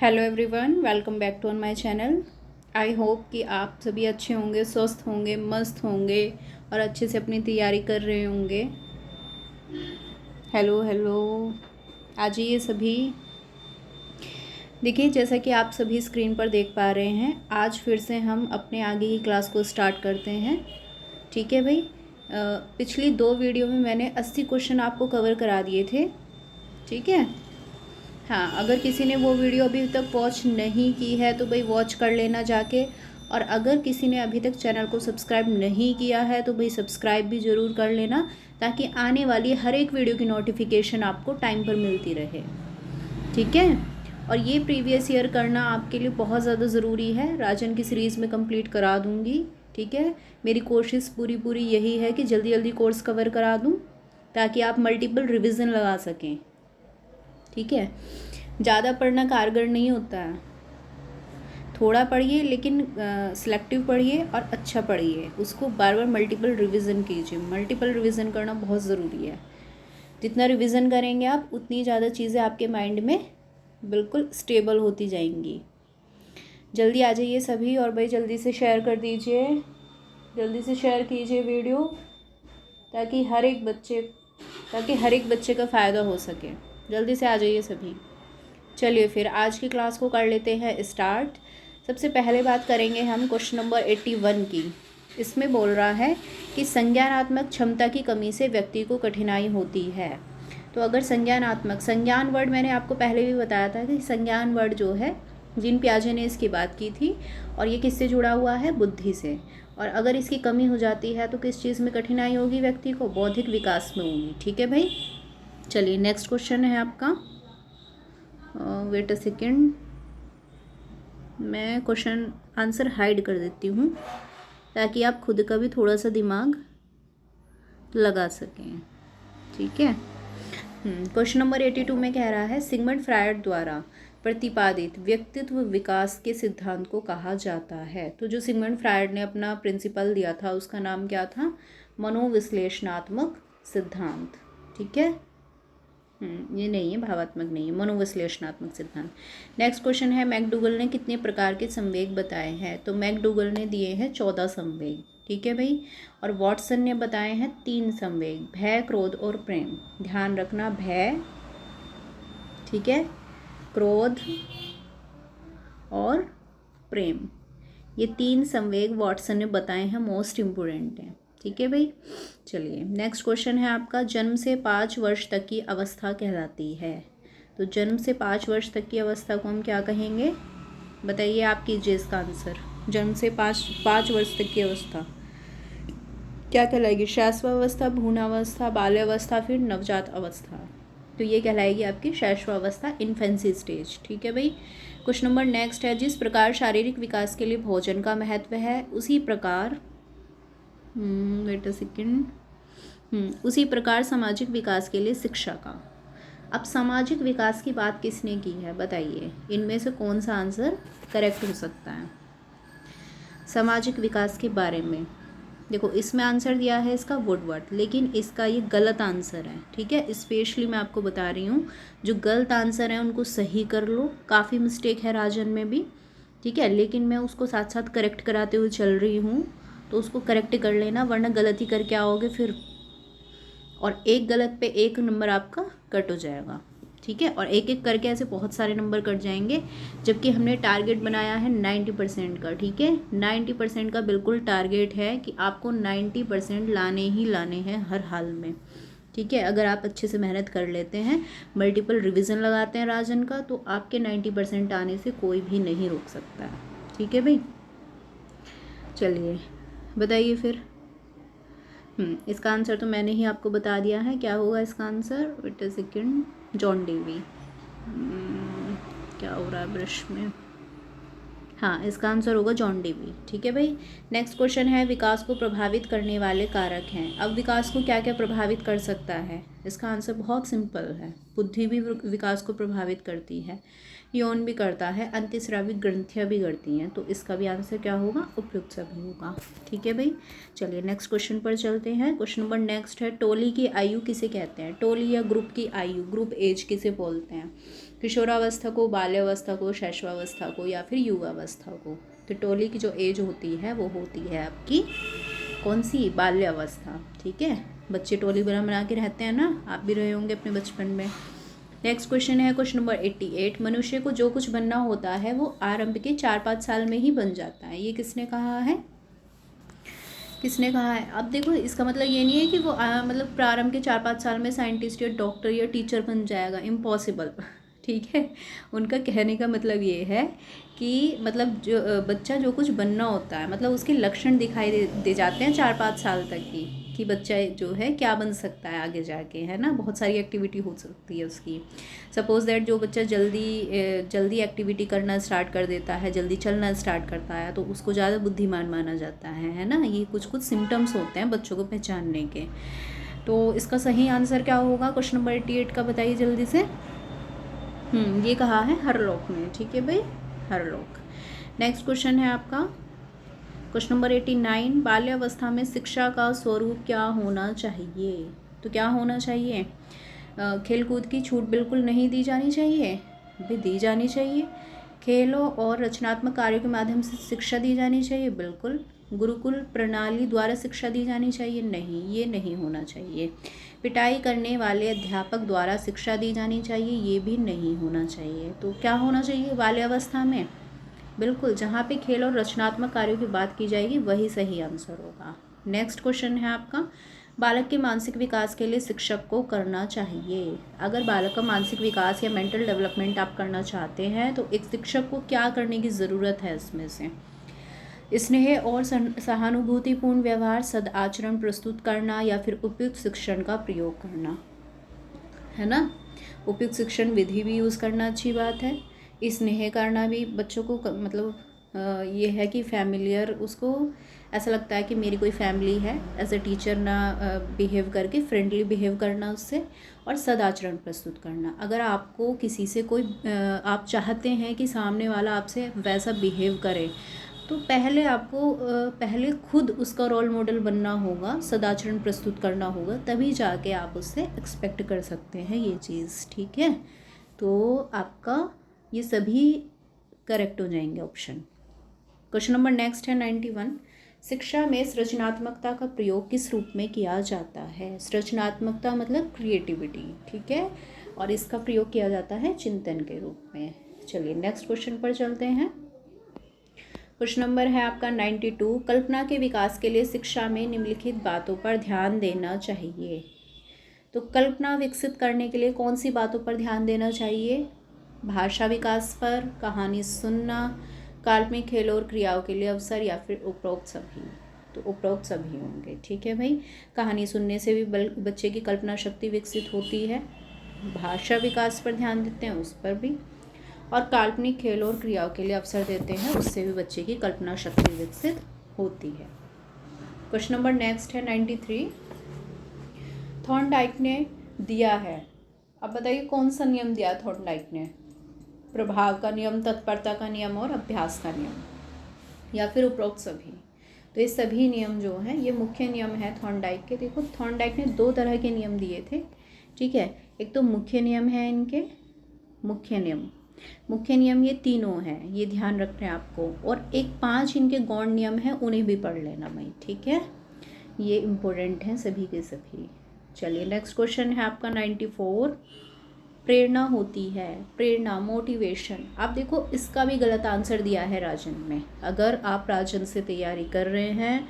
Hello everyone, welcome back to on my channel. I hope कि आप सभी अच्छे होंगे, स्वस्थ होंगे, मस्त होंगे और अच्छे से अपनी तैयारी कर रहे होंगे। हेलो हेलो, आ जाइए सभी। देखिए, जैसा कि आप सभी स्क्रीन पर देख पा रहे हैं, आज फिर से हम अपने आगे की क्लास को स्टार्ट करते हैं। ठीक है भाई। पिछली 2 वीडियो में मैंने 80 क्वेश्चन आपको कवर करा दिए थे। ठीक है। हाँ, अगर किसी ने वो वीडियो अभी तक वॉच नहीं की है तो भाई वॉच कर लेना जाके। और अगर किसी ने अभी तक चैनल को सब्सक्राइब नहीं किया है तो भाई सब्सक्राइब भी ज़रूर कर लेना, ताकि आने वाली हर एक वीडियो की नोटिफिकेशन आपको टाइम पर मिलती रहे। ठीक है। और ये प्रीवियस ईयर करना आपके लिए बहुत ज़्यादा ज़रूरी है। राजन की सीरीज़ में कंप्लीट करा दूँगी। ठीक है। मेरी कोशिश पूरी यही है कि जल्दी जल्दी कोर्स कवर करा दूँ, ताकि आप मल्टीपल रिविज़न लगा सकें। ठीक है। ज़्यादा पढ़ना कारगर नहीं होता है। थोड़ा पढ़िए, लेकिन सिलेक्टिव पढ़िए और अच्छा पढ़िए। उसको बार बार मल्टीपल रिवीजन कीजिए। मल्टीपल रिवीजन करना बहुत ज़रूरी है। जितना रिवीजन करेंगे आप, उतनी ज़्यादा चीज़ें आपके माइंड में बिल्कुल स्टेबल होती जाएंगी। जल्दी आ जाइए सभी, और भाई जल्दी से शेयर कर दीजिए, जल्दी से शेयर कीजिए वीडियो, ताकि हर एक बच्चे का फ़ायदा हो सके। जल्दी से आ जाइए सभी। चलिए फिर आज की क्लास को कर लेते हैं स्टार्ट। सबसे पहले बात करेंगे हम क्वेश्चन नंबर 81 की। इसमें बोल रहा है कि संज्ञानात्मक क्षमता की कमी से व्यक्ति को कठिनाई होती है। तो अगर संज्ञान वर्ड मैंने आपको पहले भी बताया था कि संज्ञान वर्ड जो है, जीन पियाजे ने इसकी बात की थी, और ये किससे जुड़ा हुआ है? बुद्धि से। और अगर इसकी कमी हो जाती है तो किस चीज़ में कठिनाई होगी व्यक्ति को? बौद्धिक विकास में होगी। ठीक है भाई। चलिए नेक्स्ट क्वेश्चन है आपका। वेट अ सेकेंड, मैं क्वेश्चन आंसर हाइड कर देती हूँ, ताकि आप खुद का भी थोड़ा सा दिमाग लगा सकें। ठीक है। क्वेश्चन नंबर 82 में कह रहा है, सिगमंड फ्रायड द्वारा प्रतिपादित व्यक्तित्व विकास के सिद्धांत को कहा जाता है। तो जो सिगमंड फ्रायड ने अपना प्रिंसिपल दिया था, उसका नाम क्या था? मनोविश्लेषणात्मक सिद्धांत। ठीक है। ये नहीं है, भावात्मक नहीं है, मनोविश्लेषणात्मक सिद्धांत। नेक्स्ट क्वेश्चन है, मैकडूगल ने कितने प्रकार के संवेग बताए हैं? तो मैकडूगल ने दिए हैं 14 संवेग। ठीक है भाई। और वॉटसन ने बताए हैं 3 संवेग, भय, क्रोध और प्रेम। ध्यान रखना, भय, ठीक है, क्रोध और प्रेम, ये 3 संवेग वॉटसन ने बताए हैं, मोस्ट इम्पोर्टेंट हैं। ठीक है भाई। चलिए नेक्स्ट क्वेश्चन है आपका, जन्म से 5 वर्ष तक की अवस्था कहलाती है। तो जन्म से 5 वर्ष तक की अवस्था को हम क्या कहेंगे? बताइए, आप कीजिए इसका आंसर। जन्म से 5 वर्ष तक की अवस्था क्या कहलाएगी? शैशवावस्था, भ्रूणावस्था, बाल्यावस्था, फिर नवजात अवस्था। तो ये कहलाएगी आपकी शैशवावस्था, इन्फेंसी स्टेज। ठीक है भाई। क्वेश्चन नंबर नेक्स्ट है, जिस प्रकार शारीरिक विकास के लिए भोजन का महत्व है, उसी प्रकार वेट अ सेकेंड उसी प्रकार सामाजिक विकास के लिए शिक्षा का। अब सामाजिक विकास की बात किसने की है? बताइए, इनमें से कौन सा आंसर करेक्ट हो सकता है सामाजिक विकास के बारे में? देखो, इसमें आंसर दिया है इसका वुडवर्ड, लेकिन इसका ये गलत आंसर है। ठीक है। स्पेशली मैं आपको बता रही हूँ, जो गलत आंसर है उनको सही कर लो। काफ़ी मिस्टेक है राजन में भी। ठीक है। लेकिन मैं उसको साथ साथ करेक्ट कराते हुए चल रही हूँ, तो उसको करेक्ट कर लेना, वरना गलती करके आओगे फिर, और एक गलत पे 1 नंबर आपका कट हो जाएगा। ठीक है। और एक एक करके ऐसे बहुत सारे नंबर कट जाएंगे, जबकि हमने टारगेट बनाया है 90% का। ठीक है। 90% का बिल्कुल टारगेट है कि आपको 90% लाने ही लाने हैं हर हाल में। ठीक है। अगर आप अच्छे से मेहनत कर लेते हैं, मल्टीपल रिवीजन लगाते हैं राजन का, तो आपके 90% आने से कोई भी नहीं रोक सकता है। ठीक है भाई। चलिए बताइए फिर। इसका आंसर तो मैंने ही आपको बता दिया है, क्या होगा इसका answer? Wait a second, John Dewey. क्या हो रहा है ब्रश में? हाँ, इसका आंसर होगा जॉन डेवी। ठीक है भाई। नेक्स्ट क्वेश्चन है, विकास को प्रभावित करने वाले कारक हैं। अब विकास को क्या क्या प्रभावित कर सकता है? इसका आंसर बहुत सिंपल है, बुद्धि भी विकास को प्रभावित करती है, यौन भी करता है, अंतःस्रावी ग्रंथियाँ भी करती हैं। तो इसका भी आंसर क्या होगा? उपयुक्त सभी होगा। ठीक है भाई। चलिए नेक्स्ट क्वेश्चन पर चलते हैं। क्वेश्चन नंबर नेक्स्ट है, टोली की आयु किसे कहते हैं? टोली या ग्रुप की आयु, ग्रुप एज किसे बोलते हैं? किशोरावस्था को, बाल्यावस्था को, शैशवावस्था को या फिर युवावस्था को। तो टोली की जो एज होती है वो होती है आपकी कौन सी, बाल्यावस्था। ठीक है, बच्चे टोली बना के रहते हैं ना, आप भी रहे होंगे अपने बचपन में। नेक्स्ट क्वेश्चन है क्वेश्चन नंबर 88। मनुष्य को जो कुछ बनना होता है वो आरंभ के 4-5 साल में ही बन जाता है। ये किसने कहा है, किसने कहा है? अब देखो, इसका मतलब ये नहीं है कि वो मतलब प्रारंभ के 4-5 साल में साइंटिस्ट या डॉक्टर या टीचर बन जाएगा, इम्पॉसिबल। ठीक है, उनका कहने का मतलब ये है कि मतलब जो बच्चा जो कुछ बनना होता है, मतलब उसके लक्षण दिखाई दे जाते हैं 4-5 साल तक की, कि बच्चा जो है क्या बन सकता है आगे जाके, है ना। बहुत सारी एक्टिविटी हो सकती है उसकी। सपोज़ दैट जो बच्चा जल्दी एक्टिविटी करना स्टार्ट कर देता है, जल्दी चलना स्टार्ट करता है, तो उसको ज़्यादा बुद्धिमान माना जाता है ना। ये कुछ सिम्टम्स होते हैं बच्चों को पहचानने के। तो इसका सही आंसर क्या होगा क्वेश्चन नंबर 88 का, बताइए जल्दी से। ये कहा है हरलोक ने। ठीक है भाई, हरलोक। नेक्स्ट क्वेश्चन है आपका क्वेश्चन नंबर 89। बाल्यावस्था में शिक्षा का स्वरूप क्या होना चाहिए? तो क्या होना चाहिए? खेलकूद की छूट बिल्कुल नहीं दी जानी चाहिए, भी दी जानी चाहिए। खेलों और रचनात्मक कार्यों के माध्यम से शिक्षा दी जानी चाहिए, बिल्कुल। गुरुकुल प्रणाली द्वारा शिक्षा दी जानी चाहिए, नहीं, ये नहीं होना चाहिए। पिटाई करने वाले अध्यापक द्वारा शिक्षा दी जानी चाहिए, ये भी नहीं होना चाहिए। तो क्या होना चाहिए बाल्यावस्था में? बिल्कुल, जहाँ पे खेल और रचनात्मक कार्यों की बात की जाएगी वही सही आंसर होगा। नेक्स्ट क्वेश्चन है आपका, बालक के मानसिक विकास के लिए शिक्षक को करना चाहिए। अगर बालक का मानसिक विकास या मेंटल डेवलपमेंट आप करना चाहते हैं तो एक शिक्षक को क्या करने की ज़रूरत है? इसमें से स्नेह और सहानुभूतिपूर्ण व्यवहार, सदाचरण प्रस्तुत करना या फिर उपयुक्त शिक्षण का प्रयोग करना, है ना। उपयुक्त शिक्षण विधि भी यूज़ करना अच्छी बात है। स्नेह करना भी बच्चों को मतलब ये है कि फैमिलियर, उसको ऐसा लगता है कि मेरी कोई फैमिली है, एज अ टीचर ना बिहेव करके फ्रेंडली बिहेव करना उससे। और सदाचरण प्रस्तुत करना, अगर आपको किसी से कोई आप चाहते हैं कि सामने वाला आपसे वैसा बिहेव करे, तो पहले आपको पहले खुद उसका रोल मॉडल बनना होगा, सदाचरण प्रस्तुत करना होगा, तभी जाके आप उससे एक्सपेक्ट कर सकते हैं ये चीज़। ठीक है, तो आपका ये सभी करेक्ट हो जाएंगे ऑप्शन। क्वेश्चन नंबर नेक्स्ट है 91। शिक्षा में सृजनात्मकता का प्रयोग किस रूप में किया जाता है? सृजनात्मकता मतलब क्रिएटिविटी, ठीक है, और इसका प्रयोग किया जाता है चिंतन के रूप में। चलिए नेक्स्ट क्वेश्चन पर चलते हैं। क्वेश्चन नंबर है आपका 92। कल्पना के विकास के लिए शिक्षा में निम्नलिखित बातों पर ध्यान देना चाहिए। तो कल्पना विकसित करने के लिए कौन सी बातों पर ध्यान देना चाहिए? भाषा विकास पर, कहानी सुनना, काल्पनिक खेलों और क्रियाओं के लिए अवसर, या फिर उपरोक्त सभी? तो उपरोक्त सभी होंगे। ठीक है भाई, कहानी सुनने से भी बच्चे की कल्पना शक्ति विकसित होती है, भाषा विकास पर ध्यान देते हैं उस पर भी, और काल्पनिक खेलों और क्रियाओं के लिए अवसर देते हैं, उससे भी बच्चे की कल्पना शक्ति विकसित होती है। क्वेश्चन नंबर नेक्स्ट है 93। थॉर्नडाइक ने दिया है, अब बताइए कौन सा नियम दिया थॉर्नडाइक ने? प्रभाव का नियम, तत्परता का नियम और अभ्यास का नियम, या फिर उपरोक्त सभी? तो ये सभी नियम जो हैं ये मुख्य नियम है थॉर्नडाइक के। देखो, थॉर्नडाइक ने 2 तरह के नियम दिए थे। ठीक है, एक तो मुख्य नियम है इनके, मुख्य नियम ये तीनों हैं, ये ध्यान रखना है आपको। और एक 5 इनके गौण नियम हैं, उन्हें भी पढ़ लेना भाई। ठीक है, ये इम्पोर्टेंट हैं सभी के सभी। चलिए नेक्स्ट क्वेश्चन है आपका 94। प्रेरणा होती है, प्रेरणा, मोटिवेशन। आप देखो, इसका भी गलत आंसर दिया है राजन में। अगर आप राजन से तैयारी कर रहे हैं,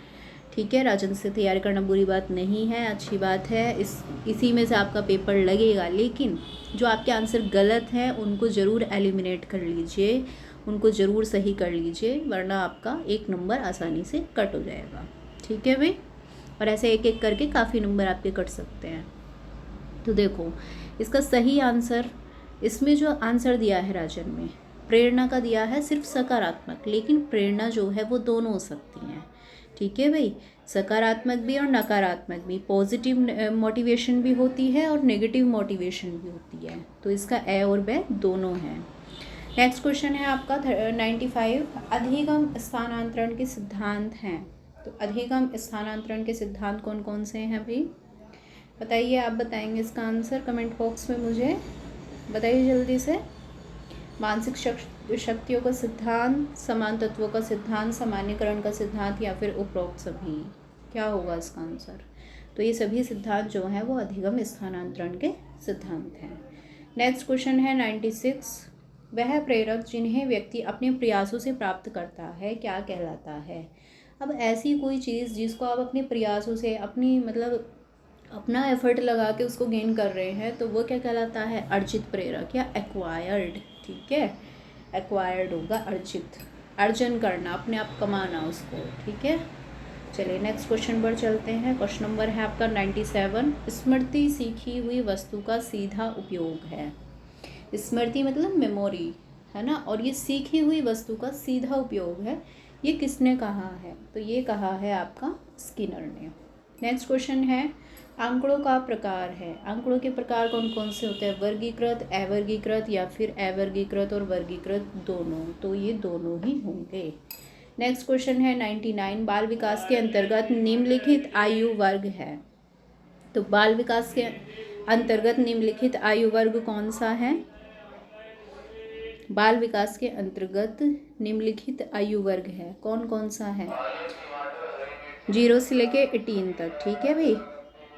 ठीक है, राजन से तैयारी करना बुरी बात नहीं है, अच्छी बात है, इसी में से आपका पेपर लगेगा। लेकिन जो आपके आंसर गलत हैं उनको ज़रूर एलिमिनेट कर लीजिए, उनको ज़रूर सही कर लीजिए, वरना आपका 1 नंबर आसानी से कट हो जाएगा। ठीक है भाई, और ऐसे एक एक करके काफ़ी नंबर आपके कट सकते हैं। तो देखो, इसका सही आंसर, इसमें जो आंसर दिया है राजन में, प्रेरणा का दिया है सिर्फ सकारात्मक, लेकिन प्रेरणा जो है वो दोनों हो सकती हैं। ठीक है भाई, सकारात्मक भी और नकारात्मक भी, पॉजिटिव मोटिवेशन भी होती है और नेगेटिव मोटिवेशन भी होती है। तो इसका ए और बे दोनों हैं। नेक्स्ट क्वेश्चन है आपका 95। अधिगम स्थानांतरण के सिद्धांत हैं। तो अधिगम स्थानांतरण के सिद्धांत कौन कौन से हैं भाई? बताइए, आप बताएंगे इसका आंसर कमेंट बॉक्स में, मुझे बताइए जल्दी से। मानसिक शक्तियों का सिद्धांत, समान तत्वों का सिद्धांत, सामान्यकरण का सिद्धांत, या फिर उपरोक्त सभी? क्या होगा इसका आंसर? तो ये सभी सिद्धांत जो हैं वो अधिगम स्थानांतरण के सिद्धांत हैं। नेक्स्ट क्वेश्चन है 96। वह प्रेरक जिन्हें व्यक्ति अपने प्रयासों से प्राप्त करता है क्या कहलाता है? अब ऐसी कोई चीज़ जिसको आप अपने प्रयासों से, अपनी मतलब अपना एफर्ट लगा के उसको गेन कर रहे हैं, तो वो क्या कहलाता है? अर्जित प्रेरक या एक्वायर्ड। ठीक है, एक्वायर्ड होगा अर्जित, अर्जन करना, अपने आप कमाना उसको। ठीक है, चलिए नेक्स्ट क्वेश्चन पर चलते हैं। क्वेश्चन नंबर है आपका 97। स्मृति सीखी हुई वस्तु का सीधा उपयोग है। स्मृति मतलब मेमोरी है ना, और ये सीखी हुई वस्तु का सीधा उपयोग है। ये किसने कहा है? तो ये कहा है आपका स्किनर ने। नेक्स्ट क्वेश्चन है आंकड़ों का प्रकार है। आंकड़ों के प्रकार कौन कौन से होते हैं? वर्गीकृत, अवर्गीकृत, या फिर अवर्गीकृत और वर्गीकृत दोनों? तो ये दोनों ही होंगे। नेक्स्ट क्वेश्चन है 99। बाल विकास के अंतर्गत निम्नलिखित आयु वर्ग है। तो बाल विकास के अंतर्गत निम्नलिखित आयु वर्ग कौन सा है? बाल विकास के अंतर्गत निम्नलिखित आयु वर्ग है, कौन कौन सा है? 0 से लेके 18 तक। ठीक है भाई।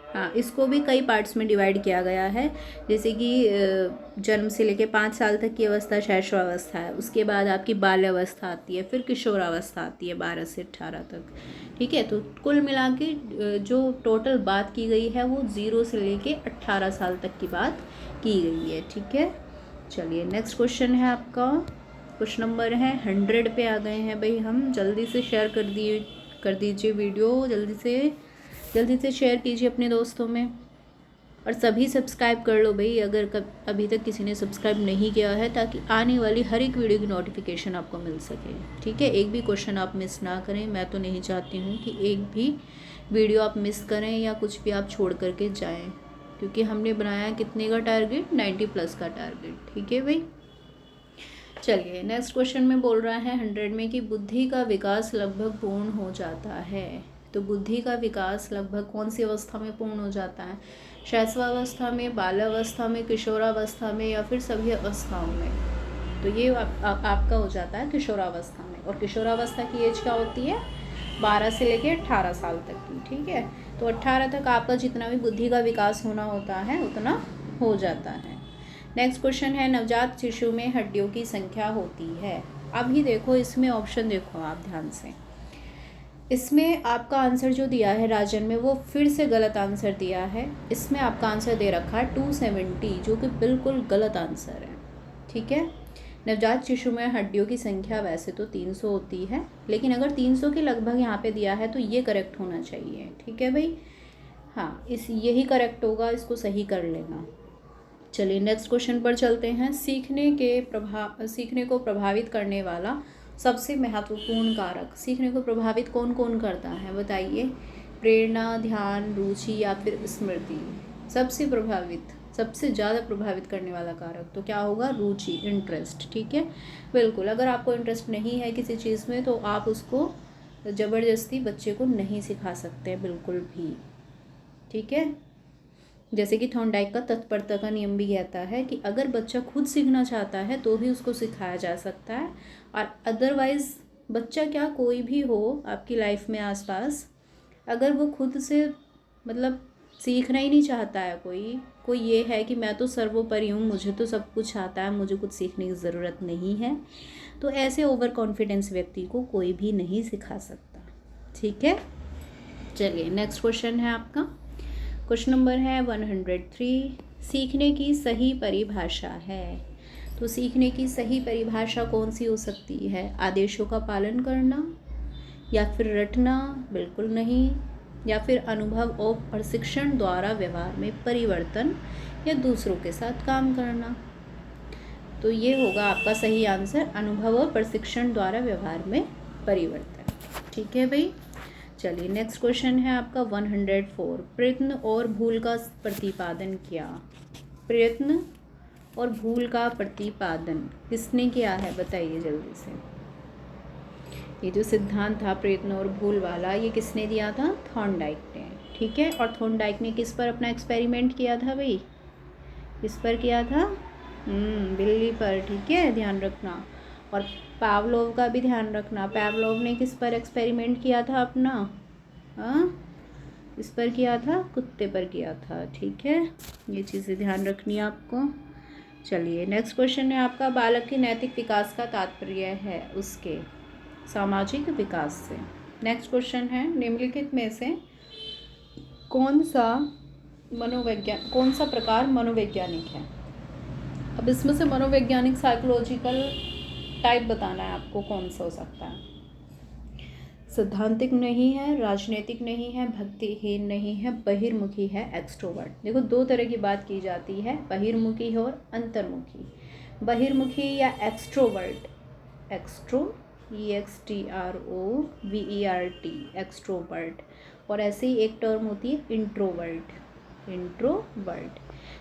हाँ, इसको भी कई पार्ट्स में डिवाइड किया गया है, जैसे कि जन्म से लेके 5 साल तक की अवस्था शैशवावस्था है, उसके बाद आपकी बाल्यावस्था आती है, फिर किशोरावस्था आती है 12 से 18 तक। ठीक है, तो कुल मिला के जो टोटल बात की गई है वो 0 से लेके 18 साल तक की बात की गई है। ठीक है, चलिए नेक्स्ट क्वेश्चन है आपका, क्वेश्चन नंबर है 100 पे आ गए हैं भाई हम। जल्दी से शेयर कर दीजिए वीडियो, जल्दी से शेयर कीजिए अपने दोस्तों में, और सभी सब्सक्राइब कर लो भाई अगर अभी तक किसी ने सब्सक्राइब नहीं किया है, ताकि आने वाली हर एक वीडियो की नोटिफिकेशन आपको मिल सके। ठीक है, एक भी क्वेश्चन आप मिस ना करें। मैं तो नहीं चाहती हूँ कि एक भी वीडियो आप मिस करें या कुछ भी आप छोड़ करके जाएं, क्योंकि हमने बनाया कितने का टारगेट? 90+ का टारगेट। ठीक है भाई, चलिए नेक्स्ट क्वेश्चन में बोल रहा है 100 में कि बुद्धि का विकास लगभग पूर्ण हो जाता है। तो बुद्धि का विकास लगभग कौन सी अवस्था में पूर्ण हो जाता है? शैशवावस्था में, बाल्यावस्था में, किशोरावस्था में, या फिर सभी अवस्थाओं में? तो ये आपका हो जाता है किशोरावस्था में। और किशोरावस्था की एज क्या होती है? 12 से लेके 18 साल तक की। ठीक है, तो 18 तक आपका जितना भी बुद्धि का विकास होना होता है उतना हो जाता है। नेक्स्ट क्वेश्चन है नवजात शिशु में हड्डियों की संख्या होती है। अभी देखो इसमें ऑप्शन देखो आप ध्यान से, इसमें आपका आंसर जो दिया है राजन में वो फिर से गलत आंसर दिया है। इसमें आपका आंसर दे रखा है 270, जो कि बिल्कुल गलत आंसर है। ठीक है, नवजात शिशु में हड्डियों की संख्या वैसे तो 300 होती है, लेकिन अगर 300 के लगभग यहाँ पे दिया है तो ये करेक्ट होना चाहिए। ठीक है भाई, हाँ यही करेक्ट होगा, इसको सही कर लेना। चलिए नेक्स्ट क्वेश्चन पर चलते हैं। सीखने को प्रभावित करने वाला सबसे महत्वपूर्ण कारक। सीखने को प्रभावित कौन कौन करता है बताइए? प्रेरणा, ध्यान, रुचि, या फिर स्मृति? सबसे ज़्यादा प्रभावित करने वाला कारक तो क्या होगा? रुचि, इंटरेस्ट। ठीक है, बिल्कुल। अगर आपको इंटरेस्ट नहीं है किसी चीज़ में तो आप उसको ज़बरदस्ती बच्चे को नहीं सिखा सकते बिल्कुल भी। ठीक है, जैसे कि थॉर्नडाइक का तत्परता का नियम भी कहता है कि अगर बच्चा खुद सीखना चाहता है तो भी उसको सिखाया जा सकता है, और अदरवाइज़ बच्चा क्या कोई भी हो आपकी लाइफ में आसपास, अगर वो खुद से मतलब सीखना ही नहीं चाहता है, कोई ये है कि मैं तो सर्वोपरि हूँ, मुझे तो सब कुछ आता है, मुझे कुछ सीखने की ज़रूरत नहीं है, तो ऐसे ओवर कॉन्फिडेंस व्यक्ति को कोई भी नहीं सिखा सकता। ठीक है, चलिए नेक्स्ट क्वेश्चन है आपका, क्वेश्चन नंबर है 103। सीखने की सही परिभाषा है। तो सीखने की सही परिभाषा कौन सी हो सकती है? आदेशों का पालन करना, या फिर रटना? बिल्कुल नहीं। या फिर अनुभव और प्रशिक्षण द्वारा व्यवहार में परिवर्तन, या दूसरों के साथ काम करना? तो ये होगा आपका सही आंसर, अनुभव और प्रशिक्षण द्वारा व्यवहार में परिवर्तन। ठीक है भाई, चलिए नेक्स्ट क्वेश्चन है आपका 104। प्रयत्न और भूल का प्रतिपादन किया। प्रयत्न और भूल का प्रतिपादन किसने किया है बताइए जल्दी से? ये जो सिद्धांत था प्रयत्न और भूल वाला, ये किसने दिया था? थॉर्नडाइक ने। ठीक है, और थॉर्नडाइक ने किस पर अपना एक्सपेरिमेंट किया था भाई? किस पर किया था? बिल्ली पर, ठीक है, ध्यान रखना। और पावलोव का भी ध्यान रखना। पावलोव ने किस पर एक्सपेरिमेंट किया था अपना? हाँ, इस पर किया था, कुत्ते पर किया था, ठीक है। ये चीज़ें ध्यान रखनी है आपको। चलिए नेक्स्ट क्वेश्चन है आपका, बालक के नैतिक विकास का तात्पर्य है उसके सामाजिक विकास से। नेक्स्ट क्वेश्चन है, निम्नलिखित में से कौन सा प्रकार मनोवैज्ञानिक है? अब इसमें से मनोवैज्ञानिक साइकोलॉजिकल टाइप बताना है आपको, कौन सा हो सकता है। सिद्धांतिक नहीं है, राजनीतिक नहीं है, भक्तिहीन नहीं है, बहिर्मुखी है, एक्सट्रोवर्ट। देखो दो तरह की बात की जाती है, बहिर्मुखी और अंतर्मुखी। बहिर्मुखी या एक्सट्रोवर्ट, EXTROVERT, एक्सट्रोवर्ट। और ऐसे ही एक टर्म होती है इंट्रोवर्ट।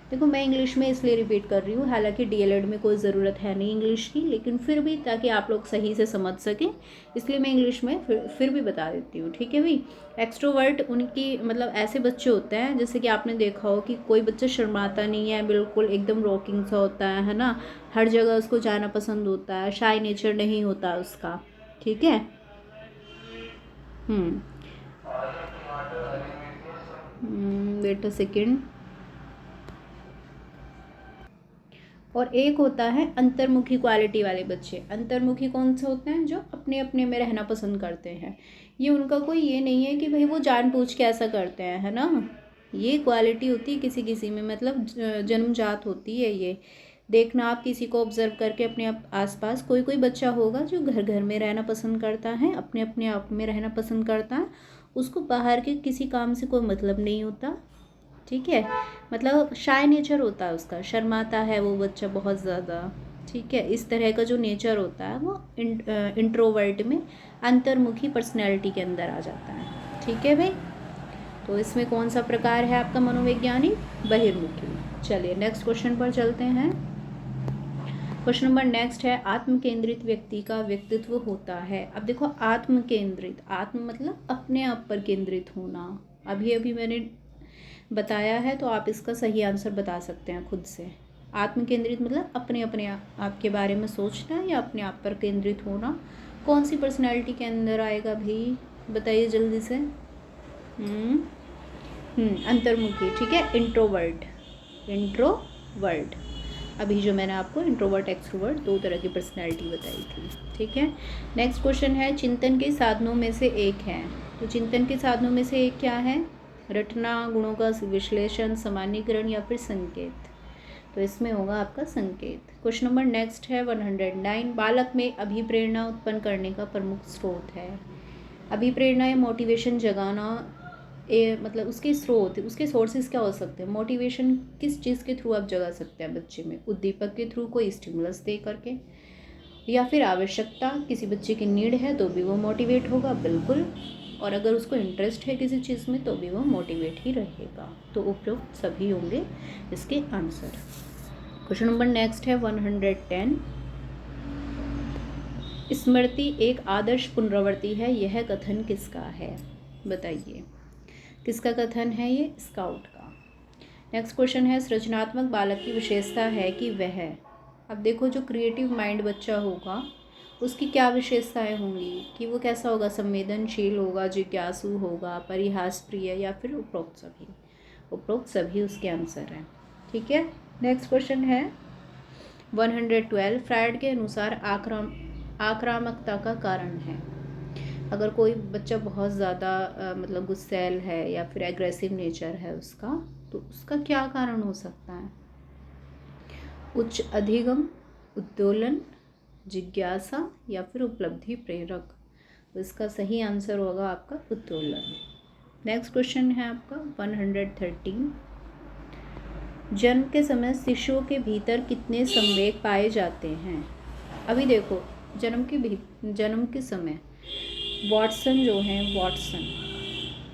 देखो मैं इंग्लिश में इसलिए रिपीट कर रही हूँ, हालांकि डीएलएड में कोई ज़रूरत है नहीं इंग्लिश की, लेकिन फिर भी ताकि आप लोग सही से समझ सकें इसलिए मैं इंग्लिश में फिर भी बता देती हूँ, ठीक है भाई। एक्सट्रोवर्ट उनकी मतलब ऐसे बच्चे होते हैं जैसे कि आपने देखा हो कि कोई बच्चा शर्माता नहीं है, बिल्कुल एकदम रॉकिंग सा होता है ना, हर जगह उसको जाना पसंद होता है, शाय नेचर नहीं होता उसका, ठीक है। Wait a second. और एक होता है अंतर्मुखी क्वालिटी वाले बच्चे। अंतर्मुखी कौन से होते हैं? जो अपने अपने में रहना पसंद करते हैं। ये उनका कोई ये नहीं है कि भाई वो जानबूझ के ऐसा करते हैं, है ना। ये क्वालिटी होती है किसी किसी में, मतलब जन्मजात होती है ये। देखना आप किसी को ऑब्जर्व करके अपने आसपास, कोई कोई बच्चा होगा जो घर घर में रहना पसंद करता है, अपने अपने आप में रहना पसंद करता है, उसको बाहर के किसी काम से कोई मतलब नहीं होता, ठीक है। मतलब शाय नेचर होता है उसका, शर्माता है वो बच्चा बहुत ज़्यादा, ठीक है। इस तरह का जो नेचर होता है वो इंट्रोवर्ट में अंतर्मुखी पर्सनैलिटी के अंदर आ जाता है, ठीक है भाई। तो इसमें कौन सा प्रकार है आपका मनोवैज्ञानिक? बहिर्मुखी। चलिए नेक्स्ट क्वेश्चन पर चलते हैं। क्वेश्चन नंबर नेक्स्ट है, आत्म केंद्रित व्यक्ति का व्यक्तित्व होता है। अब देखो आत्म केंद्रित, आत्म मतलब अपने आप पर केंद्रित होना, अभी अभी मैंने बताया है, तो आप इसका सही आंसर बता सकते हैं खुद से। आत्म केंद्रित मतलब अपने अपने आप के बारे में सोचना या अपने आप पर केंद्रित होना। कौन सी पर्सनैलिटी के अंदर आएगा भाई, बताइए जल्दी से। अंतर्मुखी, ठीक है, इंट्रोवर्ट। अभी जो मैंने आपको इंट्रोवर्ट एक्सट्रोवर्ट दो तरह की पर्सनैलिटी बताई थी, ठीक है। नेक्स्ट क्वेश्चन है, चिंतन के साधनों में से एक है। तो चिंतन के साधनों में से एक क्या है? रटना, गुणों का विश्लेषण, सामान्यीकरण या फिर संकेत। तो इसमें होगा आपका संकेत। क्वेश्चन नंबर नेक्स्ट है 109, बालक में अभिप्रेरणा उत्पन्न करने का प्रमुख स्रोत है। अभिप्रेरणा या मोटिवेशन जगाना, मतलब उसके स्रोत, उसके सोर्सेज क्या हो सकते हैं? मोटिवेशन किस चीज़ के थ्रू आप जगा सकते हैं बच्चे में? उद्दीपक के थ्रू, कोई स्टिमुलस दे करके, या फिर आवश्यकता, किसी बच्चे की नीड है तो भी वो मोटिवेट होगा, बिल्कुल। और अगर उसको इंटरेस्ट है किसी चीज़ में तो भी वो मोटिवेट ही रहेगा। तो उपयुक्त सभी होंगे इसके आंसर। क्वेश्चन नंबर नेक्स्ट है 110, स्मृति एक आदर्श पुनरावृत्ति है, यह कथन किसका है? बताइए किसका कथन है ये? स्काउट का। नेक्स्ट क्वेश्चन है, सृजनात्मक बालक की विशेषता है कि वह, अब देखो जो क्रिएटिव माइंड बच्चा होगा उसकी क्या विशेषताएं होंगी कि वो कैसा होगा? संवेदनशील होगा, जिज्ञासु होगा, परिहास प्रिय, या फिर उपरोक्त सभी? उपरोक्त सभी उसके आंसर हैं, ठीक है। नेक्स्ट क्वेश्चन है 112, फ्रायड के अनुसार आक्रामकता का कारण है। अगर कोई बच्चा बहुत ज़्यादा मतलब गुस्सैल है या फिर एग्रेसिव नेचर है उसका, तो उसका क्या कारण हो सकता है? उच्च अधिगम, उद्दोलन, जिज्ञासा, या फिर उपलब्धि प्रेरक। तो इसका सही आंसर होगा आपका उत्तोलन। नेक्स्ट क्वेश्चन है आपका 113, जन्म के समय शिशुओं के भीतर कितने संवेग पाए जाते हैं? अभी देखो जन्म के समय वॉटसन जो हैं, वॉटसन,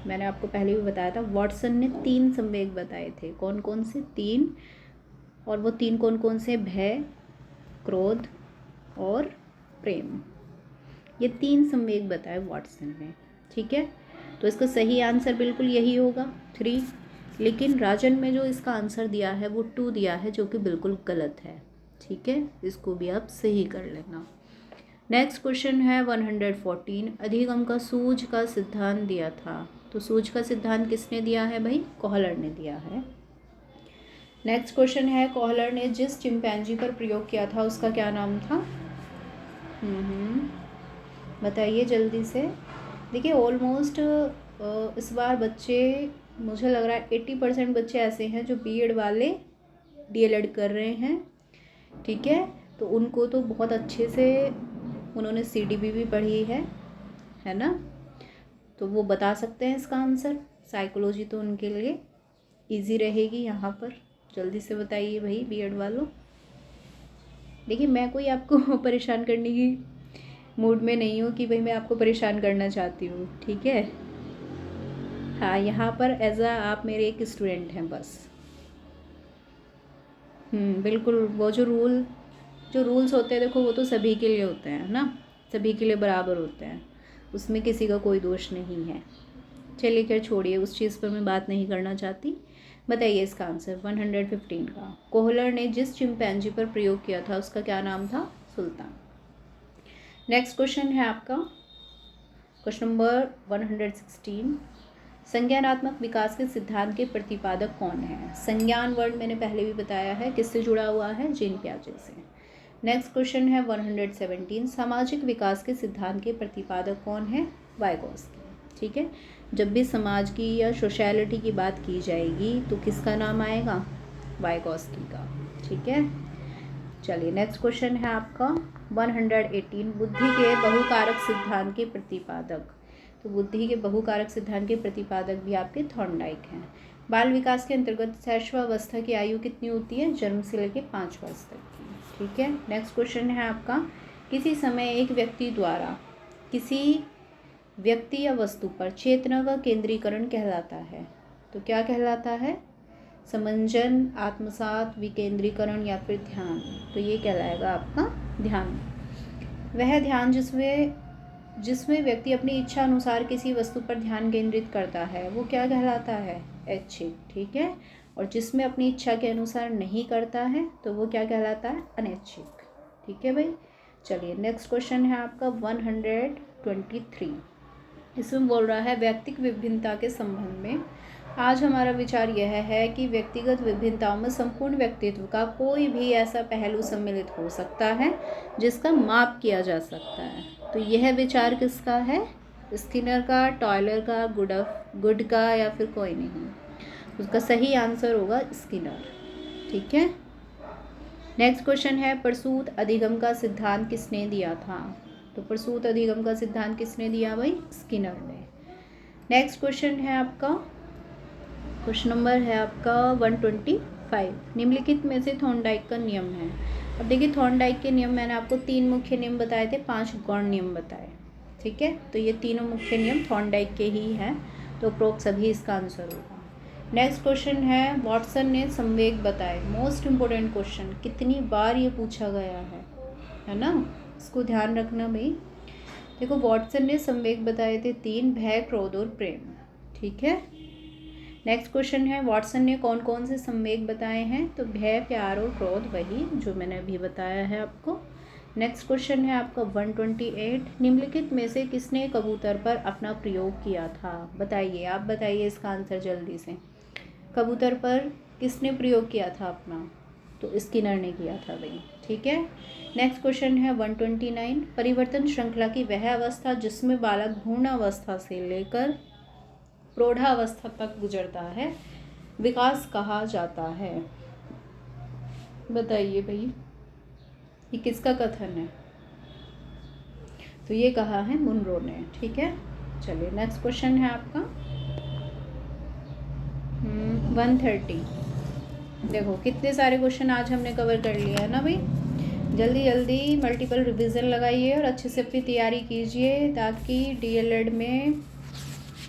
मैंने आपको पहले भी बताया था, वॉटसन ने 3 संवेग बताए थे। कौन कौन से? 3। और वो 3 कौन कौन से? भय, क्रोध और प्रेम। ये 3 संवेग बताए वॉटसन ने, ठीक है। तो इसका सही आंसर बिल्कुल यही होगा 3। लेकिन राजन में जो इसका आंसर दिया है वो 2 दिया है, जो कि बिल्कुल गलत है। ठीक है, इसको भी आप सही कर लेना। नेक्स्ट क्वेश्चन है 114, अधिगम का सूझ का सिद्धांत दिया था। तो सूझ का सिद्धांत किसने दिया है भाई? कोहलर ने दिया है। नेक्स्ट क्वेश्चन है, कोहलर ने जिस चिंपैंजी पर प्रयोग किया था उसका क्या नाम था? बताइए जल्दी से। देखिए ऑलमोस्ट इस बार बच्चे, मुझे लग रहा है 80% बच्चे ऐसे हैं जो बीएड वाले डीएलएड कर रहे हैं, ठीक है। तो उनको तो बहुत अच्छे से उन्होंने सीडीबी भी पढ़ी है ना, तो वो बता सकते हैं इसका आंसर। साइकोलॉजी तो उनके लिए इजी रहेगी यहाँ पर। जल्दी से बताइए भाई बीएड वालों। देखिए मैं कोई आपको परेशान करने की मूड में नहीं हूँ कि भाई मैं आपको परेशान करना चाहती हूँ, ठीक है। हाँ, यहाँ पर एज आ आप मेरे एक स्टूडेंट हैं बस। बिल्कुल, वो जो रूल्स होते हैं देखो, वो तो सभी के लिए होते हैं ना, सभी के लिए बराबर होते हैं, उसमें किसी का कोई दोष नहीं है। चलिए खैर छोड़िए, उस चीज़ पर मैं बात नहीं करना चाहती। बताइए इसका आंसर 115 का। कोहलर ने जिस चिंपैंजी पर प्रयोग किया था उसका क्या नाम था? सुल्तान। नेक्स्ट क्वेश्चन है आपका क्वेश्चन नंबर 116, संज्ञानात्मक विकास के सिद्धांत के प्रतिपादक कौन है? संज्ञान वर्ड मैंने पहले भी बताया है किससे जुड़ा हुआ है? जीन पियाजे से। नेक्स्ट क्वेश्चन है 117, सामाजिक विकास के सिद्धांत के प्रतिपादक कौन है? वाइगोत्स्की, ठीक है। जब भी समाज की या सोशैलिटी की बात की जाएगी तो किसका नाम आएगा? वाइगोत्स्की का, ठीक है। चलिए नेक्स्ट क्वेश्चन है आपका 118, बुद्धि के बहुकारक सिद्धांत के प्रतिपादक। तो बुद्धि के बहुकारक सिद्धांत के प्रतिपादक भी आपके थॉर्नडाइक हैं। बाल विकास के अंतर्गत शैशवावस्था की आयु कितनी होती है? जन्म से लेकर 5 वर्ष तक की, ठीक है। नेक्स्ट क्वेश्चन है आपका, किसी समय एक व्यक्ति द्वारा किसी व्यक्ति या वस्तु पर चेतना का केंद्रीकरण कहलाता है। तो क्या कहलाता है? समंजन, आत्मसात, विकेंद्रीकरण या फिर ध्यान। तो ये कहलाएगा आपका ध्यान। वह ध्यान जिसमें व्यक्ति अपनी इच्छा अनुसार किसी वस्तु पर ध्यान केंद्रित करता है वो क्या कहलाता है? ऐच्छिक, ठीक है। और जिसमें अपनी इच्छा के अनुसार नहीं करता है तो वो क्या कहलाता है? अनैच्छिक, ठीक है भाई। चलिए नेक्स्ट क्वेश्चन है आपका 123, इसमें बोल रहा है व्यक्तिगत विभिन्नता के संबंध में आज हमारा विचार यह है कि व्यक्तिगत विभिन्नताओं में संपूर्ण व्यक्तित्व का कोई भी ऐसा पहलू सम्मिलित हो सकता है जिसका माप किया जा सकता है। तो यह विचार किसका है? स्किनर का, टॉयलर का, गुड का, या फिर कोई नहीं? उसका सही आंसर होगा स्किनर, ठीक है। नेक्स्ट क्वेश्चन है, प्रसूत अधिगम का सिद्धांत किसने दिया था? तो प्रसूत अधिगम का सिद्धांत किसने दिया भाई? स्किनर ने। नेक्स्ट क्वेश्चन है आपका, क्वेश्चन नंबर है आपका 125, निम्नलिखित में से थॉर्नडाइक का नियम है। अब देखिए थॉर्नडाइक के नियम मैंने आपको 3 मुख्य नियम बताए थे, 5 गौण नियम बताए, ठीक है। तो ये तीनों मुख्य नियम थॉर्नडाइक के ही हैं, तो अप्रोक्स सभी इसका आंसर होगा। नेक्स्ट क्वेश्चन है, वॉटसन ने संवेग बताए। मोस्ट इम्पोर्टेंट क्वेश्चन, कितनी बार ये पूछा गया है ना, इसको ध्यान रखना भाई। देखो वॉटसन ने संवेग बताए थे 3, भय, क्रोध और प्रेम, ठीक है। नेक्स्ट क्वेश्चन है, वॉटसन ने कौन कौन से संवेग बताए हैं? तो भय, प्यार और क्रोध, वही जो मैंने अभी बताया है आपको। नेक्स्ट क्वेश्चन है आपका 128, निम्नलिखित में से किसने कबूतर पर अपना प्रयोग किया था? बताइए, आप बताइए इसका आंसर जल्दी से। कबूतर पर किसने प्रयोग किया था अपना? तो स्किनर ने किया था भाई, ठीक है। नेक्स्ट क्वेश्चन है 129, परिवर्तन श्रृंखला की वह अवस्था जिसमें बालक भ्रूणावस्था से लेकर प्रौढ़ावस्था तक गुजरता है विकास कहा जाता है। बताइए भाई, ये किसका कथन है? तो ये कहा है मुनरो ने, ठीक है। चलिए नेक्स्ट क्वेश्चन है आपका 130। देखो कितने सारे क्वेश्चन आज हमने कवर कर लिया है ना भाई। जल्दी जल्दी मल्टीपल रिवीजन लगाइए और अच्छे से अपनी तैयारी कीजिए ताकि डीएलएड में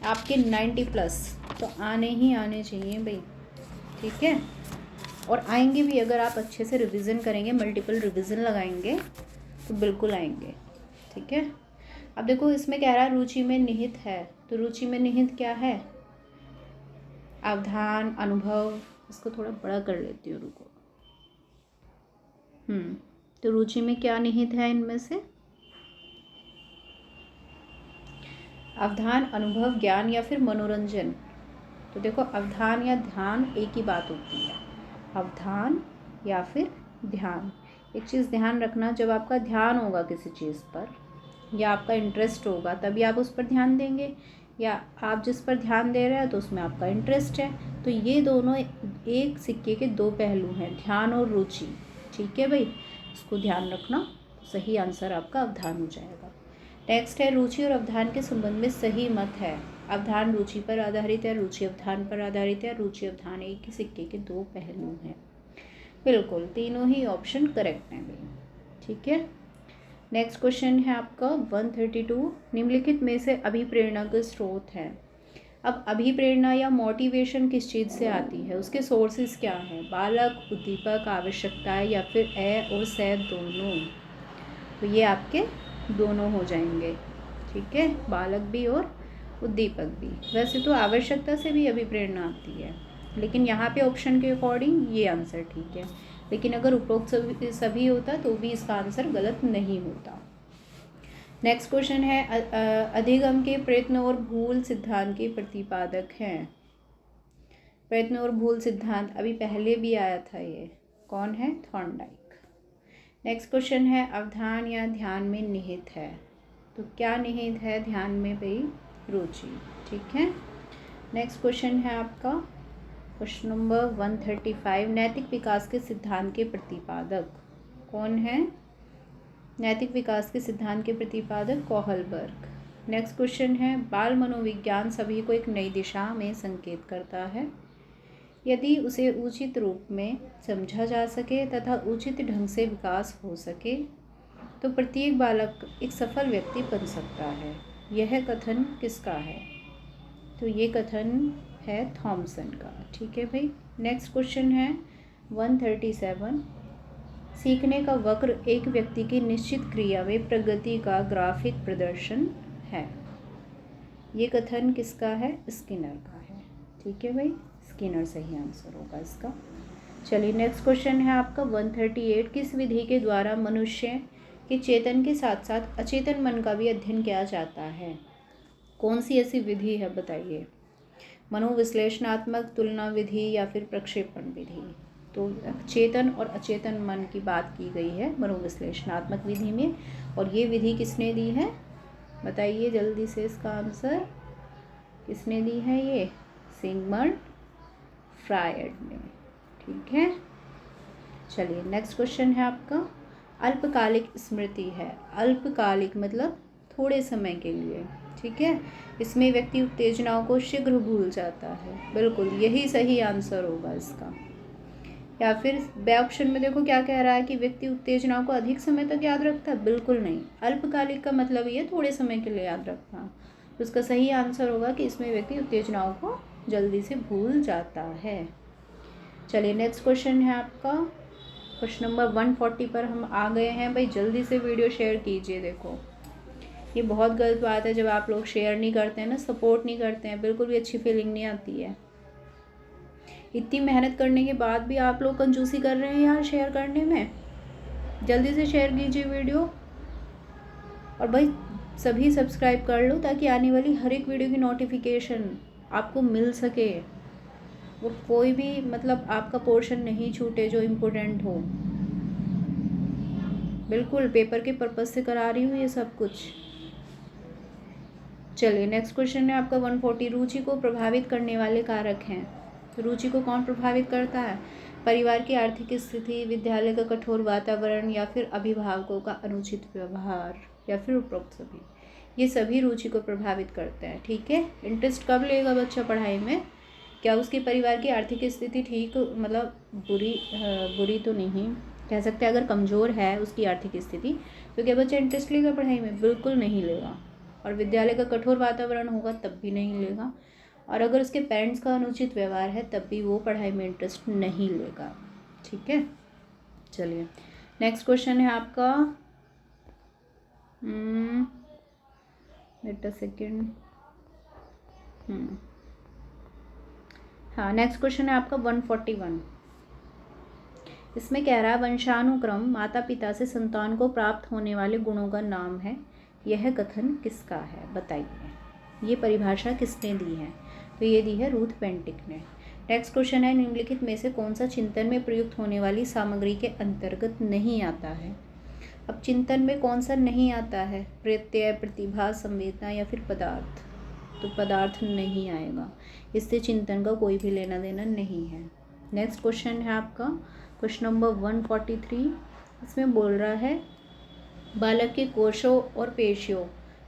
आपके 90+ तो आने ही आने चाहिए भाई, ठीक है। और आएंगे भी अगर आप अच्छे से रिवीजन करेंगे, मल्टीपल रिवीजन लगाएंगे तो बिल्कुल आएंगे, ठीक है। अब देखो इसमें कह रहा है रुचि में निहित है, तो रुचि में निहित क्या है? अवधान, अनुभव। इसको थोड़ा बड़ा कर लेती हूँ, रुको। तो रुचि में क्या निहित है इनमें से? अवधान, अनुभव, ज्ञान या फिर मनोरंजन? तो देखो, अवधान या ध्यान एक ही बात होती है। अवधान या फिर ध्यान। एक चीज़ ध्यान रखना, जब आपका ध्यान होगा किसी चीज़ पर या आपका इंटरेस्ट होगा तभी आप उस पर ध्यान देंगे, या आप जिस पर ध्यान दे रहे हैं तो उसमें आपका इंटरेस्ट है। तो ये दोनों एक सिक्के के दो पहलू हैं, ध्यान और रुचि। ठीक है भाई, इसको ध्यान रखना। सही आंसर आपका अवधान हो जाएगा। नेक्स्ट है, रुचि और अवधान के संबंध में सही मत है। अवधान रुचि पर आधारित है, रुचि अवधान पर आधारित है, रुचि अवधान एक ही सिक्के के दो पहलू हैं। बिल्कुल, तीनों ही ऑप्शन करेक्ट हैं भाई। ठीक है, नेक्स्ट क्वेश्चन है आपका 132। निम्नलिखित में से अभिप्रेरणा के स्रोत हैं। अब अभिप्रेरणा या मोटिवेशन किस चीज़ से आती है, उसके सोर्सेज क्या हैं? बालक, उद्दीपक, आवश्यकताएं या फिर ए और से दोनों? तो ये आपके दोनों हो जाएंगे। ठीक है, बालक भी और उद्दीपक भी। वैसे तो आवश्यकता से भी अभिप्रेरणा आती है, लेकिन यहाँ पे ऑप्शन के अकॉर्डिंग ये आंसर ठीक है। लेकिन अगर उपरोक्त सभी होता तो भी इसका आंसर गलत नहीं होता। नेक्स्ट क्वेश्चन है, अधिगम के प्रयत्न और भूल सिद्धांत के प्रतिपादक हैं। प्रयत्न और भूल सिद्धांत अभी पहले भी आया था, ये कौन है? थॉर्नडाइक। नेक्स्ट क्वेश्चन है, अवधान या ध्यान में निहित है। तो क्या निहित है ध्यान में भाई? रुचि। ठीक है, नेक्स्ट क्वेश्चन है आपका क्वेश्चन नंबर 135। नैतिक विकास के सिद्धांत के प्रतिपादक कौन है? नैतिक विकास के सिद्धांत के प्रतिपादक कोहलबर्ग। नेक्स्ट क्वेश्चन है, बाल मनोविज्ञान सभी को एक नई दिशा में संकेत करता है यदि उसे उचित रूप में समझा जा सके तथा उचित ढंग से विकास हो सके तो प्रत्येक बालक एक सफल व्यक्ति बन सकता है। यह कथन किसका है? तो ये कथन है थॉमसन का। ठीक है भाई, नेक्स्ट क्वेश्चन है 137। सीखने का वक्र एक व्यक्ति की निश्चित क्रिया में प्रगति का ग्राफिक प्रदर्शन है। ये कथन किसका है? स्किनर का है। ठीक है भाई, स्किनर सही आंसर होगा इसका। चलिए, नेक्स्ट क्वेश्चन है आपका 138। किस विधि के द्वारा मनुष्य के चेतन के साथ साथ अचेतन मन का भी अध्ययन किया जाता है? कौन सी ऐसी विधि है बताइए? मनोविश्लेषणात्मक, तुलना विधि या फिर प्रक्षेपण विधि? तो चेतन और अचेतन मन की बात की गई है मनोविश्लेषणात्मक विधि में, और ये विधि किसने दी है बताइए जल्दी से? इसका आंसर किसने दी है? ये सिगमंड फ्रायड ने। ठीक है, चलिए नेक्स्ट क्वेश्चन है आपका, अल्पकालिक स्मृति है। अल्पकालिक मतलब थोड़े समय के लिए। ठीक है, इसमें व्यक्ति उत्तेजनाओं को शीघ्र भूल जाता है। बिल्कुल, यही सही आंसर होगा इसका। या फिर बे ऑप्शन में देखो क्या कह रहा है कि व्यक्ति उत्तेजनाओं को अधिक समय तक याद रखता है। बिल्कुल नहीं, अल्पकालिक का मतलब ये थोड़े समय के लिए याद रखना। तो इसका सही आंसर होगा कि इसमें व्यक्ति उत्तेजनाओं को जल्दी से भूल जाता है। चलिए, नेक्स्ट क्वेश्चन है आपका क्वेश्चन नंबर 140 पर हम आ गए हैं। भाई जल्दी से वीडियो शेयर कीजिए। देखो, ये बहुत गलत बात है जब आप लोग शेयर नहीं करते हैं ना, सपोर्ट नहीं करते हैं, बिल्कुल भी अच्छी फीलिंग नहीं आती है। इतनी मेहनत करने के बाद भी आप लोग कंजूसी कर रहे हैं यार शेयर करने में। जल्दी से शेयर कीजिए वीडियो, और भाई सभी सब्सक्राइब कर लो ताकि आने वाली हर एक वीडियो की नोटिफिकेशन आपको मिल सके, और कोई भी मतलब आपका पोर्शन नहीं छूटे जो इम्पोर्टेंट हो। बिल्कुल पेपर के पर्पज़ से करा रही हूँ ये सब कुछ। चलिए, नेक्स्ट क्वेश्चन है आपका 140। रुचि को प्रभावित करने वाले कारक हैं। तो रुचि को कौन प्रभावित करता है? परिवार की आर्थिक स्थिति, विद्यालय का कठोर वातावरण, या फिर अभिभावकों का अनुचित व्यवहार, या फिर उपरोक्त सभी। ये सभी रुचि को प्रभावित करते हैं। ठीक है, इंटरेस्ट कब लेगा बच्चा पढ़ाई में? क्या उसके परिवार की आर्थिक स्थिति ठीक मतलब बुरी तो नहीं कह सकते, अगर कमज़ोर है उसकी आर्थिक स्थिति तो क्या बच्चा इंटरेस्ट लेगा पढ़ाई में? बिल्कुल नहीं लेगा। और विद्यालय का कठोर वातावरण होगा तब भी नहीं लेगा, और अगर उसके पेरेंट्स का अनुचित व्यवहार है तब भी वो पढ़ाई में इंटरेस्ट नहीं लेगा। ठीक है, चलिए नेक्स्ट क्वेश्चन है आपका वेट अ सेकेंड। हाँ, नेक्स्ट क्वेश्चन है आपका 141। इसमें कह रहा है वंशानुक्रम माता पिता से संतान को प्राप्त होने वाले गुणों का नाम है। यह कथन किसका है बताइए। ये परिभाषा किसने दी है? तो ये दी है रूथ बेंटिक ने। नेक्स्ट क्वेश्चन है निम्नलिखित में से कौन सा चिंतन में प्रयुक्त होने वाली सामग्री के अंतर्गत नहीं आता है? अब चिंतन में कौन सा नहीं आता है? प्रत्यय, प्रतिभा, संवेदना या फिर पदार्थ? तो पदार्थ नहीं आएगा, इससे चिंतन का कोई भी लेना देना नहीं है। नेक्स्ट क्वेश्चन है आपका क्वेश्चन नंबर 143। इसमें बोल रहा है बालक के कोशों और पेशियों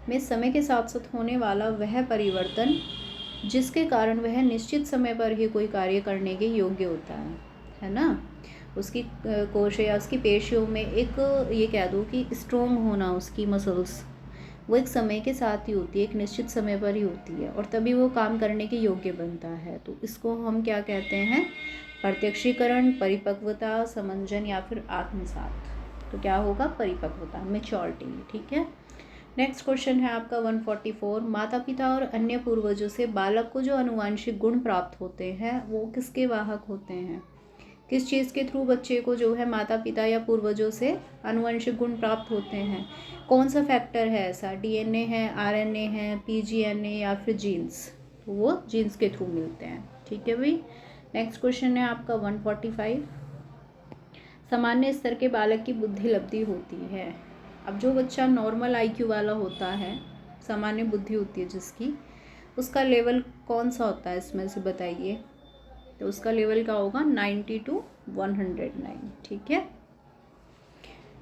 में समय के साथ साथ होने वाला वह परिवर्तन जिसके कारण वह निश्चित समय पर ही कोई कार्य करने के योग्य होता है ना। उसकी कोश या उसकी पेशियों में एक ये कह दो कि स्ट्रोंग होना, उसकी मसल्स वो एक समय के साथ ही होती है, एक निश्चित समय पर ही होती है और तभी वो काम करने के योग्य बनता है। तो इसको हम क्या कहते हैं? प्रत्यक्षीकरण, परिपक्वता, समंजन या फिर आत्मसात। तो क्या होगा? परिपक्वता, मैच्योरिटी। ठीक है। नेक्स्ट क्वेश्चन है आपका 144। माता पिता और अन्य पूर्वजों से बालक को जो आनुवांशिक गुण प्राप्त होते हैं वो किसके वाहक होते हैं? किस चीज़ के थ्रू बच्चे को जो है माता पिता या पूर्वजों से आनुवंशिक गुण प्राप्त होते हैं? कौन सा फैक्टर है ऐसा? डीएनए है, आरएनए है, पीजीएनए या फिर जीन्स? तो वो जीन्स के थ्रू मिलते हैं। ठीक है भाई। नेक्स्ट क्वेश्चन है आपका 145। सामान्य स्तर के बालक की बुद्धि लब्धि होती है। अब जो बच्चा नॉर्मल आईक्यू वाला होता है, सामान्य बुद्धि होती है जिसकी, उसका लेवल कौन सा होता है इसमें से बताइए। तो उसका लेवल क्या होगा? 90 to 109। ठीक है।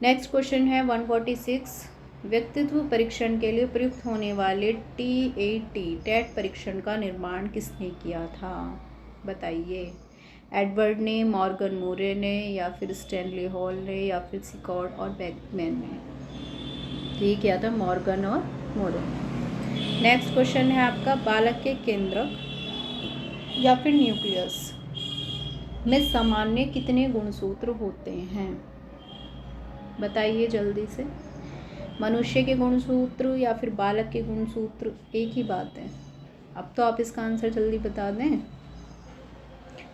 नेक्स्ट क्वेश्चन है 146। व्यक्तित्व परीक्षण के लिए प्रयुक्त होने वाले टेट परीक्षण का निर्माण किसने किया था? बताइए। एडवर्ड ने, मॉर्गन मोरे ने या फिर स्टैनली हॉल ने या फिर सिकॉर्ड और बेकमैन ने? तो ये क्या था? मॉर्गन और मोरे ने। नेक्स्ट क्वेश्चन है आपका बालक के केंद्रक या फिर न्यूक्लियस में सामान्य कितने गुणसूत्र होते हैं? बताइए जल्दी से। मनुष्य के गुणसूत्र या फिर बालक के गुणसूत्र एक ही बात है। अब तो आप इसका आंसर जल्दी बता दें।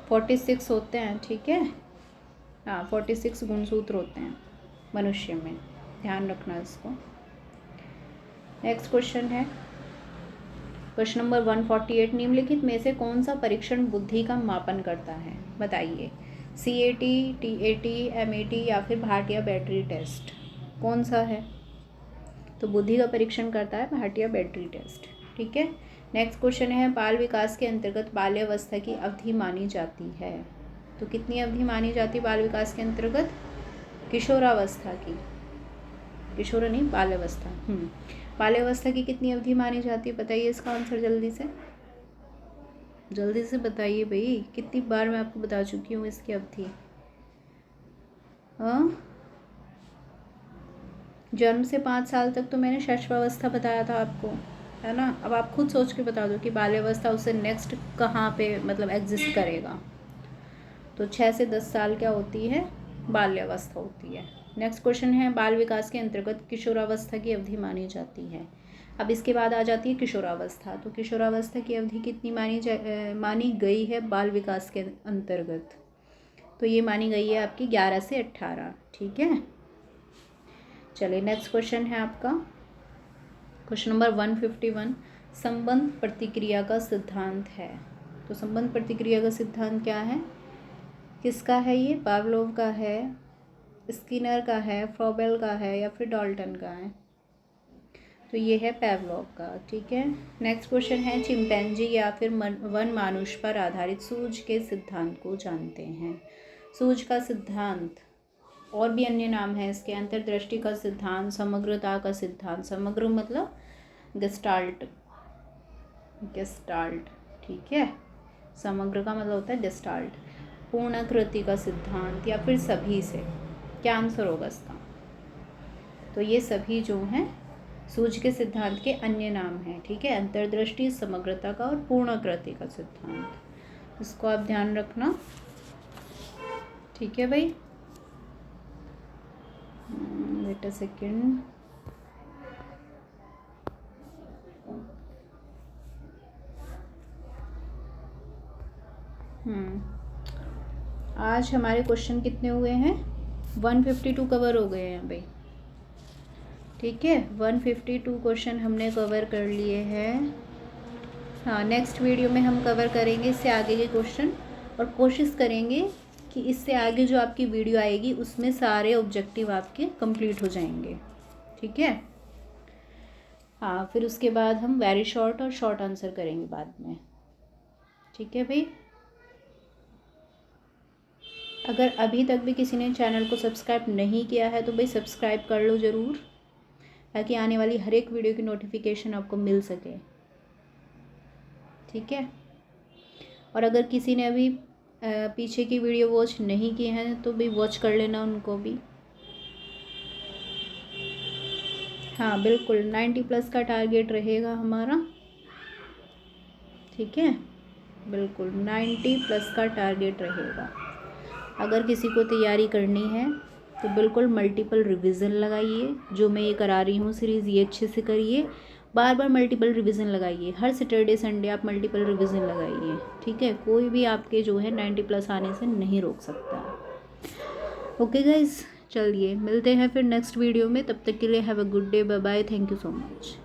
46 होते हैं। ठीक है। हाँ, 46 गुणसूत्र होते हैं मनुष्य में, ध्यान रखना इसको। नेक्स्ट क्वेश्चन है क्वेश्चन नंबर 148। निम्नलिखित में से कौन सा परीक्षण बुद्धि का मापन करता है? बताइए। CAT, TAT, MAT या फिर भाटिया बैटरी टेस्ट? कौन सा है? तो बुद्धि का परीक्षण करता है भाटिया बैटरी टेस्ट। ठीक है। नेक्स्ट क्वेश्चन है बाल विकास के अंतर्गत बाल्यावस्था की अवधि मानी जाती है। तो कितनी अवधि मानी जाती है बाल विकास के अंतर्गत? किशोरावस्था की, किशोर नहीं, बाल्यावस्था। बाल्यावस्था की कितनी अवधि मानी जाती है? बताइए इसका आंसर जल्दी से, जल्दी से बताइए भाई। कितनी बार मैं आपको बता चुकी हूँ इसकी अवधि। जन्म से 5 साल तक तो मैंने शैशवावस्था बताया था आपको, है ना। अब आप खुद सोच के बता दो कि बाल्यावस्था उससे नेक्स्ट कहाँ पे मतलब एग्जिस्ट करेगा। तो 6 से 10 साल क्या होती है? बाल्यावस्था होती है। नेक्स्ट क्वेश्चन है बाल विकास के अंतर्गत किशोरावस्था की अवधि मानी जाती है। अब इसके बाद आ जाती है किशोरावस्था। तो किशोरावस्था की अवधि कितनी मानी गई है बाल विकास के अंतर्गत? तो ये मानी गई है आपकी 11 से 18। ठीक है। चलिए नेक्स्ट क्वेश्चन है आपका क्वेश्चन नंबर 151। संबंध प्रतिक्रिया का सिद्धांत है। तो संबंध प्रतिक्रिया का सिद्धांत क्या है? किसका है ये? पावलोव का है, स्किनर का है, फ्रॉबेल का है या फिर डाल्टन का है? तो ये है पावलोव का। ठीक है। नेक्स्ट क्वेश्चन है चिंपैंजी या फिर वन मानुष पर आधारित सूझ के सिद्धांत को जानते हैं। सूझ का सिद्धांत और भी अन्य नाम है इसके। अंतर्दृष्टि का सिद्धांत, समग्रता का सिद्धांत, समग्र मतलब गेस्टाल्ट, गेस्टाल्ट। ठीक है। समग्र का मतलब होता है गेस्टाल्ट। पूर्णाकृति का सिद्धांत या फिर सभी से? क्या आंसर होगा इसका? तो ये सभी जो हैं सूझ के सिद्धांत के अन्य नाम हैं। ठीक है। अंतर्दृष्टि, समग्रता का और पूर्णाकृति का सिद्धांत, इसको आप ध्यान रखना। ठीक है भाई। Wait a second. आज हमारे क्वेश्चन कितने हुए हैं? 152 कवर हो गए हैं भाई। ठीक है, 152 क्वेश्चन हमने कवर कर लिए हैं। हाँ, नेक्स्ट वीडियो में हम कवर करेंगे इससे आगे के क्वेश्चन, और कोशिश करेंगे कि इससे आगे जो आपकी वीडियो आएगी उसमें सारे ऑब्जेक्टिव आपके कंप्लीट हो जाएंगे। ठीक है, हाँ, फिर उसके बाद हम वेरी शॉर्ट और शॉर्ट आंसर करेंगे बाद में। ठीक है भाई, अगर अभी तक भी किसी ने चैनल को सब्सक्राइब नहीं किया है तो भाई सब्सक्राइब कर लो ज़रूर, ताकि आने वाली हर एक वीडियो की नोटिफिकेशन आपको मिल सके। ठीक है, और अगर किसी ने अभी पीछे की वीडियो वॉच नहीं की है तो भी वॉच कर लेना उनको भी। हाँ बिल्कुल, 90+ का टारगेट रहेगा हमारा। ठीक है, बिल्कुल 90+ का टारगेट रहेगा। अगर किसी को तैयारी करनी है तो बिल्कुल मल्टीपल रिवीजन लगाइए। जो मैं ये करा रही हूँ सीरीज़, ये अच्छे से करिए, बार बार मल्टीपल रिवीजन लगाइए। हर सैटरडे संडे आप मल्टीपल रिवीजन लगाइए। ठीक है, कोई भी आपके जो है 90+ आने से नहीं रोक सकता। ओके गाइज, चलिए मिलते हैं फिर नेक्स्ट वीडियो में। तब तक के लिए have a good day, bye bye, thank you so much.